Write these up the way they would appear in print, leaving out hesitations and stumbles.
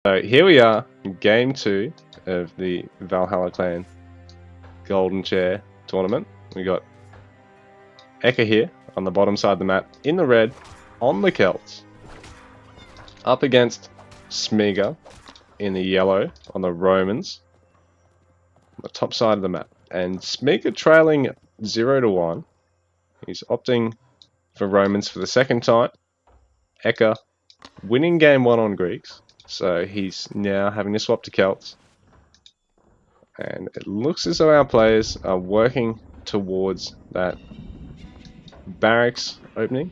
So here we are, game 2 of the Valhalla Clan Golden Chair tournament. We got Eka here on the bottom side of the map, in the red, on the Celts, up against Smiga in the yellow on the Romans, on the top side of the map. And Smiga trailing 0-1. He's opting for Romans for the second time. Eka winning game 1 on Greeks. So he's now having to swap to Celts. And it looks as though our players are working towards that barracks opening.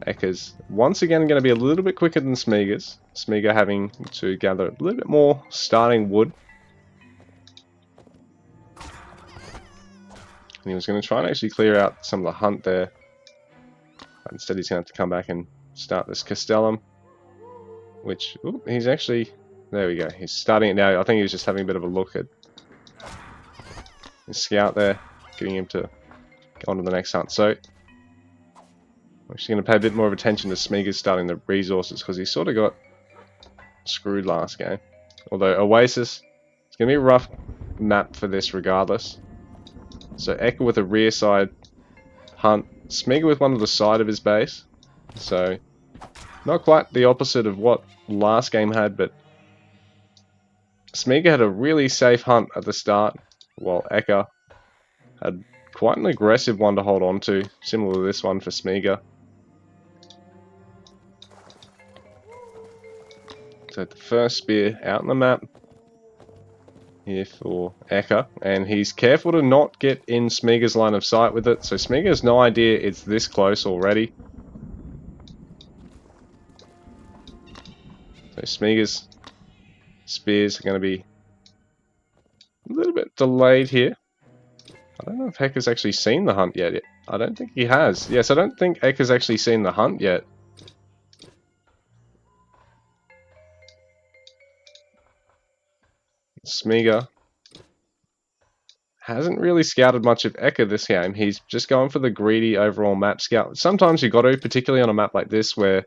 Eka's once again going to be a little bit quicker than Smiga's. Smiga having to gather a little bit more starting wood. And he was going to try and actually clear out some of the hunt there. But instead he's going to have to come back and start this Castellum. Which, ooh, he's actually, there we go, he's starting it now. I think he was just having a bit of a look at his scout there, getting him to go on to the next hunt. So, I'm actually going to pay a bit more of attention to Smiga's starting the resources, because he sort of got screwed last game. Although Oasis, it's going to be a rough map for this regardless. So Eka with a rear side hunt, Smiga with one to the side of his base. So, not quite the opposite of what last game had, but Smiga had a really safe hunt at the start, while Eka had quite an aggressive one to hold on to, similar to this one for Smiga. So the first spear out on the map here for Eka, and he's careful to not get in Smiga's line of sight with it, so Smiga has no idea it's this close already. So Smiga's spears are going to be a little bit delayed here. I don't know if Eka's actually seen the hunt yet. I don't think he has. Yes, I don't think Eka's actually seen the hunt yet. Smiga hasn't really scouted much of Eka this game. He's just going for the greedy overall map scout. Sometimes you got to, particularly on a map like this where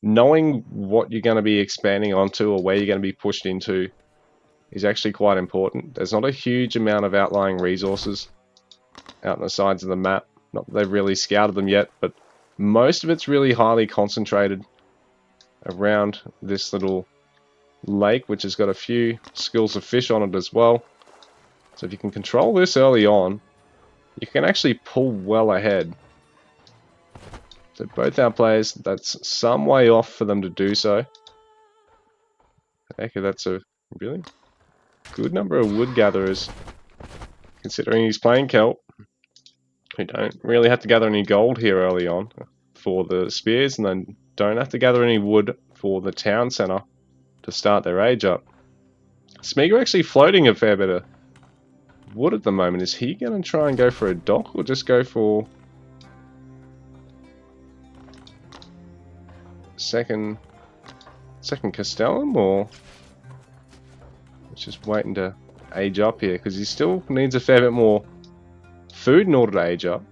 knowing what you're going to be expanding onto or where you're going to be pushed into is actually quite important. There's not a huge amount of outlying resources out on the sides of the map. Not that they've really scouted them yet, but most of it's really highly concentrated around this little lake, which has got a few schools of fish on it as well. So if you can control this early on, you can actually pull well ahead. So both our players, that's some way off for them to do so. Okay, that's a really good number of wood gatherers, considering he's playing Celt. We don't really have to gather any gold here early on for the spears, and then don't have to gather any wood for the town centre to start their age up. Smiga actually floating a fair bit of wood at the moment. Is he going to try and go for a dock, or just go for second Castellum, or just waiting to age up here, because he still needs a fair bit more food in order to age up.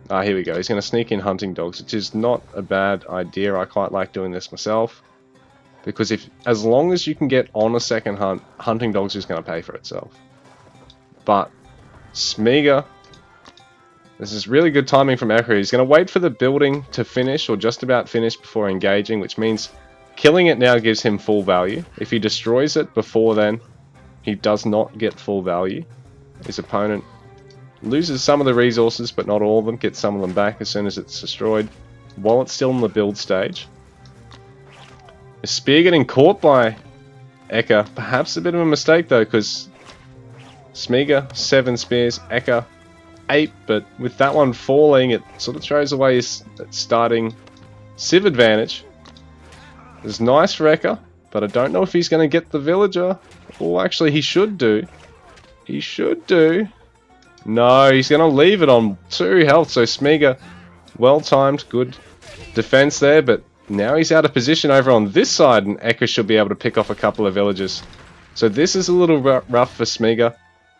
Ah, here we go. He's going to sneak in hunting dogs, which is not a bad idea. I quite like doing this myself, because as long as you can get on a second hunt, hunting dogs is going to pay for itself. But Smiga, this is really good timing from Eka. He's going to wait for the building to finish, or just about finish, before engaging, which means killing it now gives him full value. If he destroys it before then, he does not get full value. His opponent loses some of the resources, but not all of them. Gets some of them back as soon as it's destroyed, while it's still in the build stage. The spear getting caught by Eka. Perhaps a bit of a mistake though, because Smiga, 7 spears, Eka, 8, but with that one falling, it sort of throws away his starting civ advantage. It's nice for Eka, but I don't know if he's going to get the villager. Oh, actually, he should do. He should do. No, he's going to leave it on 2 health, so Smiga, well timed, good defense there, but now he's out of position over on this side, and Eka should be able to pick off a couple of villagers. So this is a little rough for Smiga.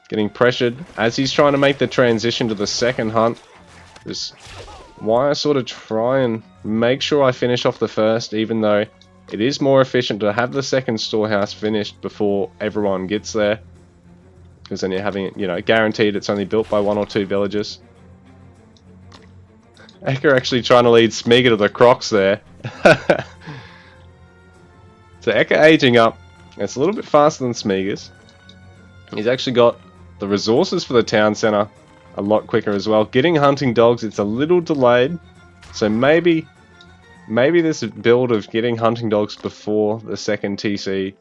Getting pressured as he's trying to make the transition to the second hunt. This is why I sort of try and make sure I finish off the first, even though It is more efficient to have the second storehouse finished before everyone gets there, because then you're having it, you know, guaranteed it's only built by 1 or 2 villagers. Eka actually trying to lead Smeagol to the Crocs there. So Eka aging up. It's a little bit faster than Smeagol's. He's actually got the resources for the town centre a lot quicker as well. Getting hunting dogs, it's a little delayed. So maybe this build of getting hunting dogs before the second TC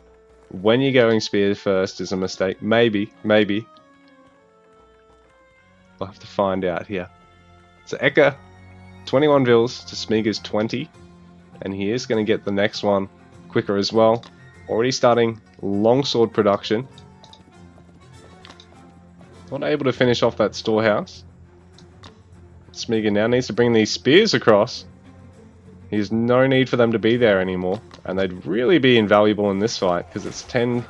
when you're going spears first is a mistake. Maybe. We'll have to find out here. So Eka, 21 vills to Smeagol's 20. And he is going to get the next one quicker as well. Already starting longsword production. Not able to finish off that storehouse. Smeagol now needs to bring these spears across. There's no need for them to be there anymore. And they'd really be invaluable in this fight, because it's 10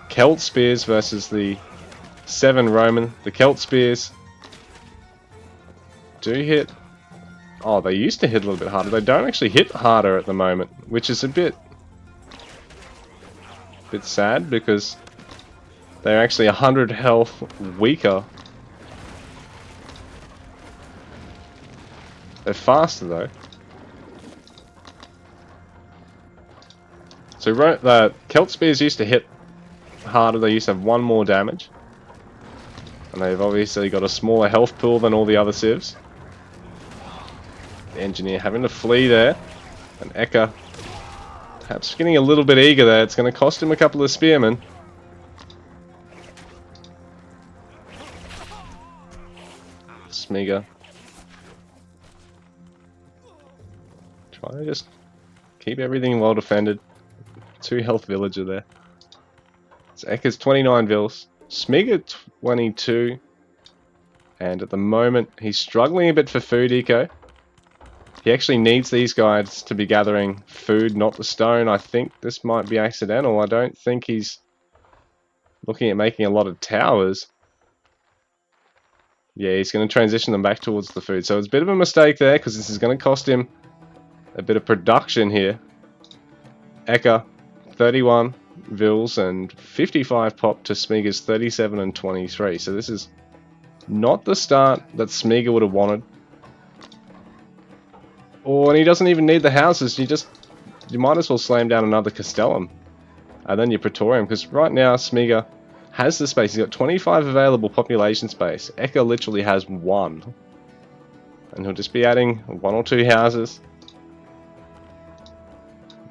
Celt spears versus the 7 Roman. The Celt spears do hit. Oh, they used to hit a little bit harder. They don't actually hit harder at the moment, which is a bit sad, because they're actually 100 health weaker. They're faster though. So the Celt spears used to hit harder. They used to have 1 more damage, and they've obviously got a smaller health pool than all the other civs. The engineer having to flee there, and Eka perhaps getting a little bit eager there. It's going to cost him a couple of spearmen. Smeagol trying to just keep everything well defended. 2 health villager there. So Eka's 29 vills, Smeagol 22, and at the moment he's struggling a bit for food eco. He actually needs these guys to be gathering food, not the stone. I think this might be accidental. I don't think he's looking at making a lot of towers. Yeah, he's going to transition them back towards the food. So it's a bit of a mistake there, because this is going to cost him a bit of production here. Eka, 31 vills and 55 pop to Smeagol's 37 and 23. So this is not the start that Smeagol would have wanted. Oh, and he doesn't even need the houses. You might as well slam down another Castellum. And then your Praetorium, because right now Smeagol has the space. He's got 25 available population space. Eka literally has 1. And he'll just be adding 1 or 2 houses.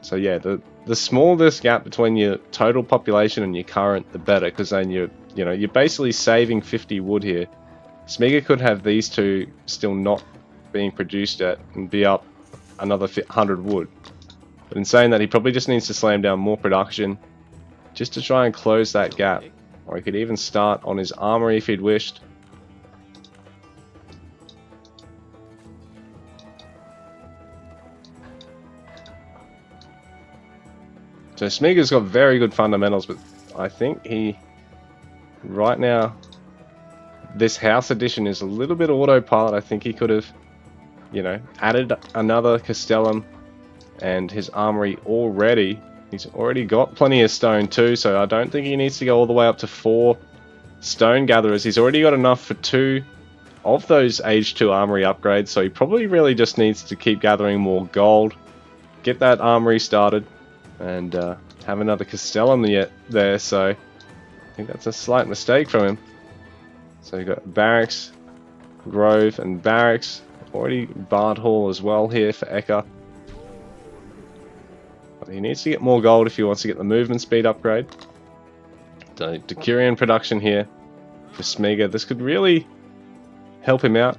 So yeah, the smaller this gap between your total population and your current, the better, because then you're basically saving 50 wood here. Smeagol could have these 2 still not being produced yet and be up another 100 wood. But in saying that, he probably just needs to slam down more production just to try and close that gap. Or he could even start on his armory if he'd wished. So Smeagol's got very good fundamentals, but I think right now, this house addition is a little bit autopilot. I think he could have, added another Castellum and his armory already. He's already got plenty of stone too, so I don't think he needs to go all the way up to 4 stone gatherers. He's already got enough for 2 of those Age 2 armory upgrades, so he probably really just needs to keep gathering more gold, get that armory started, and have another Castellum there, so I think that's a slight mistake from him. So you've got barracks, grove, and barracks. Already Bard Hall as well here for Eka. But he needs to get more gold if he wants to get the movement speed upgrade. So Decurion production here for Smeagol. This could really help him out.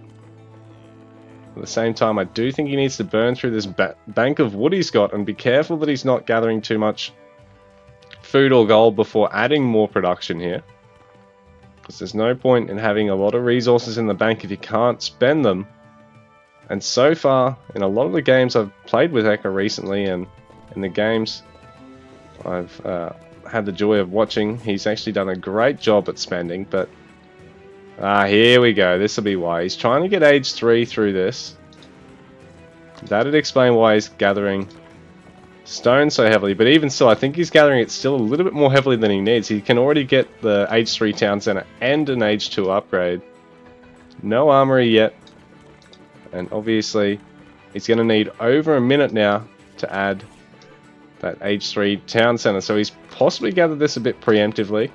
At the same time, I do think he needs to burn through this bank of wood he's got and be careful that he's not gathering too much food or gold before adding more production here. Because there's no point in having a lot of resources in the bank if you can't spend them. And so far, in a lot of the games I've played with Eka recently, and in the games I've had the joy of watching, he's actually done a great job at spending. But here we go. This will be why. He's trying to get Age 3 through this. That'd explain why he's gathering stone so heavily, but even still, I think he's gathering it still a little bit more heavily than he needs. He can already get the H3 Town Center and an H2 upgrade. No armory yet, and obviously he's going to need over a minute now to add that H3 Town Center, so he's possibly gathered this a bit preemptively.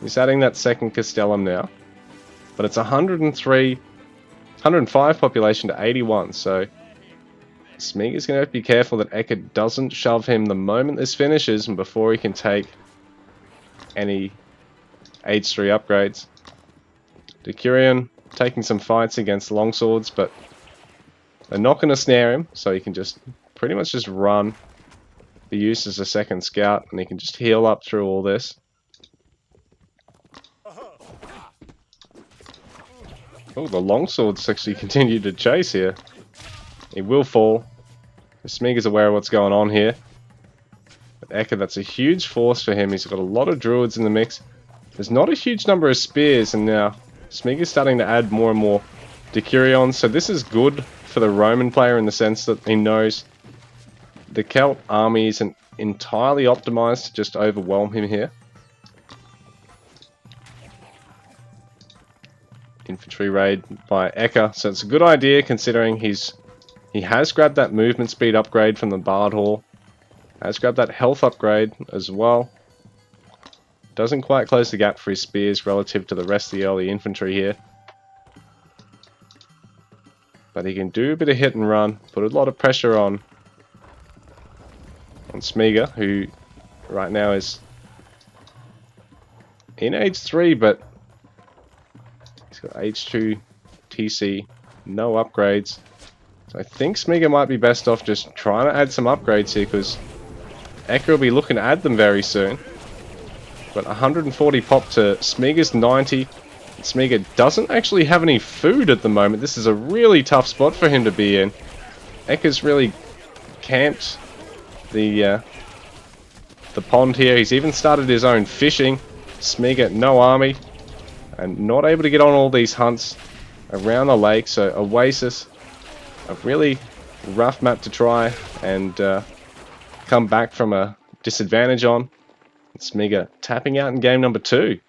He's adding that second Castellum now, but it's 105 population to 81, so Smeag is going to have to be careful that Eka doesn't shove him the moment this finishes and before he can take any H3 upgrades. Decurion taking some fights against longswords, but they're not going to snare him, so he can just pretty much just run, be used as a second scout, and he can just heal up through all this. Oh, the longswords actually continue to chase here. He will fall. Smeag is aware of what's going on here. But Eka, that's a huge force for him. He's got a lot of druids in the mix. There's not a huge number of spears, and now Smeag is starting to add more and more Decurions. So this is good for the Roman player in the sense that he knows the Celt army isn't entirely optimized to just overwhelm him here. Infantry raid by Eka, so it's a good idea considering he has grabbed that movement speed upgrade from the Bard Hall, has grabbed that health upgrade as well. Doesn't quite close the gap for his spears relative to the rest of the early infantry here, but he can do a bit of hit and run, put a lot of pressure on Smeager, who right now is in H3, but he's got H2 TC, no upgrades. So I think Smeager might be best off just trying to add some upgrades here, because Eka will be looking to add them very soon. But 140 pop to Smeager's 90. Smeager doesn't actually have any food at the moment. This is a really tough spot for him to be in. Eka's really camped the pond here. He's even started his own fishing. Smeager, no army, and not able to get on all these hunts around the lake. So Oasis, a really rough map to try and come back from a disadvantage on. Smeager tapping out in game number 2.